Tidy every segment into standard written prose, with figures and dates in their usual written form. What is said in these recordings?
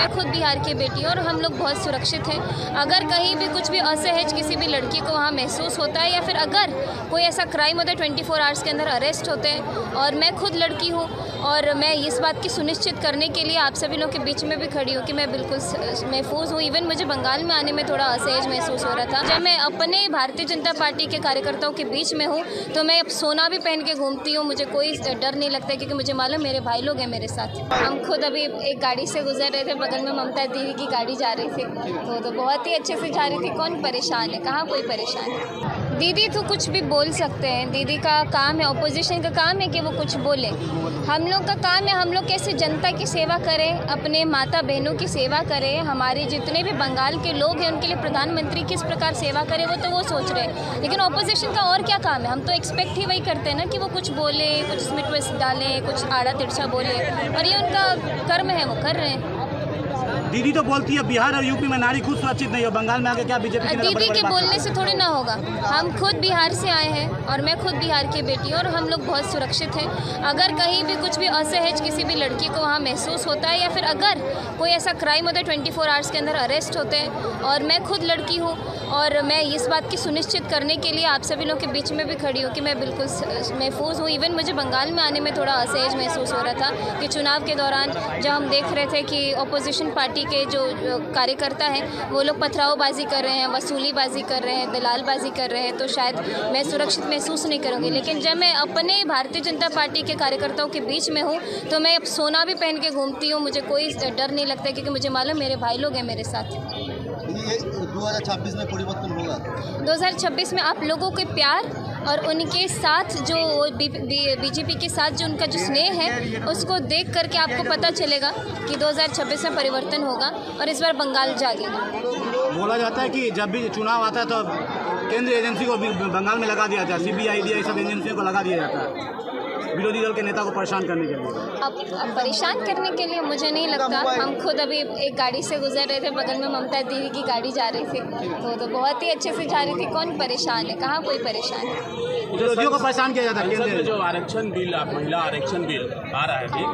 मैं खुद बिहार की बेटी हूँ और हम लोग बहुत सुरक्षित हैं। अगर कहीं भी कुछ भी असहज किसी भी लड़की को वहाँ महसूस होता है या फिर अगर कोई ऐसा क्राइम होता है 24 आवर्स के अंदर अरेस्ट होते हैं, और मैं खुद लड़की हूँ और मैं इस बात की सुनिश्चित करने के लिए आप सभी लोग के बीच में भी खड़ी हूँ कि मैं बिल्कुल महफूज हूँ। इवन मुझे बंगाल में आने में थोड़ा असहज महसूस हो रहा था। जब मैं अपने भारतीय जनता पार्टी के कार्यकर्ताओं के बीच में हूँ तो मैं अब सोना भी पहन के घूमती हूँ, मुझे कोई डर नहीं लगता, क्योंकि मुझे मालूम मेरे भाई लोग हैं मेरे साथ। हम खुद अभी एक गाड़ी से गुजर रहे थे, बगल में ममता दीदी की गाड़ी जा रही थी तो बहुत ही अच्छे से जा रही थी। कौन परेशान है, कहाँ कोई परेशान है। दीदी तो कुछ भी बोल सकते हैं, दीदी का काम है, ऑपोजिशन का काम है कि वो कुछ बोले। हम लोग का काम है हम लोग कैसे जनता की सेवा करें, अपने माता बहनों की सेवा करें, हमारे जितने भी बंगाल के लोग हैं उनके लिए प्रधानमंत्री किस प्रकार सेवा करें वो तो वो सोच रहे हैं। लेकिन ऑपोजिशन का और क्या काम है, हम तो एक्सपेक्ट ही वही करते हैं ना कि वो कुछ बोले, कुछ इसमें ट्विस्ट डालें, कुछ आड़ा तिरछा बोले, और ये उनका कर्म है, वो कर रहे हैं। दीदी तो बोलती है बिहार और यूपी में नारी खुद सुरक्षित नहीं है, बंगाल में आके क्या बीजेपी दीदी के बोलने से थोड़ी ना होगा। हम खुद बिहार से आए हैं और मैं खुद बिहार की बेटी हूँ और हम लोग बहुत सुरक्षित हैं। अगर कहीं भी कुछ भी असहज किसी भी लड़की को वहाँ महसूस होता है या फिर अगर कोई ऐसा क्राइम होता है 24 आवर्स के अंदर अरेस्ट होते हैं, और मैं खुद लड़की हूँ और मैं इस बात की सुनिश्चित करने के लिए आप सभी लोग के बीच में भी खड़ी हूँ कि मैं बिल्कुल महफूज हूँ। इवन मुझे बंगाल में आने में थोड़ा असहज महसूस हो रहा था कि चुनाव के दौरान जब हम देख रहे थे कि अपोजिशन पार्टी के जो कार्यकर्ता हैं वो लोग पथरावबाजी कर रहे हैं, वसूलीबाजी कर रहे हैं, दलालबाजी कर रहे हैं, तो शायद मैं सुरक्षित महसूस नहीं करूँगी। लेकिन जब मैं अपने भारतीय जनता पार्टी के कार्यकर्ताओं के बीच में हूँ तो मैं अब सोना भी पहन के घूमती हूँ, मुझे कोई डर नहीं लगता, क्योंकि मुझे मालूम मेरे भाई लोग हैं मेरे साथ। ये 2026 में परिवर्तन होगा। 2026 में आप लोगों के प्यार और उनके साथ जो बीजेपी के साथ जो उनका जो स्नेह है उसको देख करके आपको पता चलेगा कि 2026 में परिवर्तन होगा और इस बार बंगाल जागेगा। बोला जाता है कि जब भी चुनाव आता है तो केंद्रीय एजेंसी को बंगाल में लगा दिया जाता है, CBI DI सब एजेंसियों को लगा दिया जाता है विरोधी दल के नेता को परेशान करने के लिए। अब परेशान करने के लिए मुझे नहीं लगता। हम खुद अभी एक गाड़ी से गुजर रहे थे, बगल में ममता दीदी की गाड़ी जा रही थी तो बहुत ही अच्छे से जा रही थी। कौन परेशान है, कहाँ कोई परेशान है। विरोधियों को परेशान किया जाता है। जो आरक्षण बिल, महिला आरक्षण बिल आ रहा है,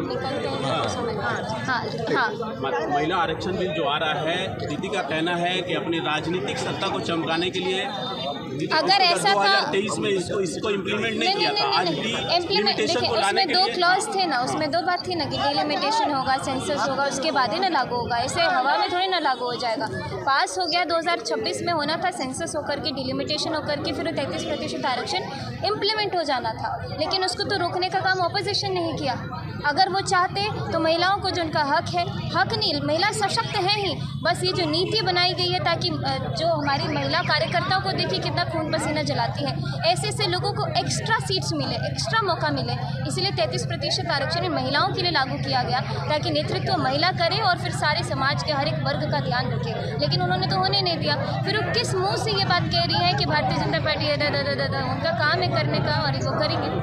महिला आरक्षण बिल जो आ रहा है, दीदी का कहना है कि अपनी राजनीतिक सत्ता को चमकाने के लिए अगर ऐसा था 2023 में इसको इम्प्लीमेंट नहीं किया था। आज देखिए उसमें 2 क्लॉज थे ना, उसमें 2 बात थी ना कि डिलिमिटेशन होगा, सेंसस होगा, उसके बाद ही ना लागू होगा। ऐसे हवा में थोड़ी ना लागू हो जाएगा। पास हो गया, 2026 में होना था, सेंसस होकर के डिलिमिटेशन होकर के फिर 33% आरक्षण इम्प्लीमेंट हो जाना था। लेकिन उसको तो रोकने का काम ऑपोजिशन ने ही किया। अगर वो चाहते तो महिलाओं को जो उनका हक है, हक नहीं, महिला सशक्त है ही, बस ये जो नीति बनाई गई है ताकि जो हमारी महिला कार्यकर्ताओं को देखिए कितना खून पसीना जलाती है, ऐसे ऐसे लोगों को एक्स्ट्रा सीट्स मिले, एक्स्ट्रा मौका मिले, इसलिए 33% आरक्षण महिलाओं के लिए लागू किया गया ताकि नेतृत्व महिला करे और फिर सारे समाज के हर एक वर्ग का ध्यान रखे। लेकिन उन्होंने तो होने नहीं दिया। फिर वो किस मुंह से ये बात कह रही है कि भारतीय जनता पार्टी उनका काम है करने का और वो करेंगे।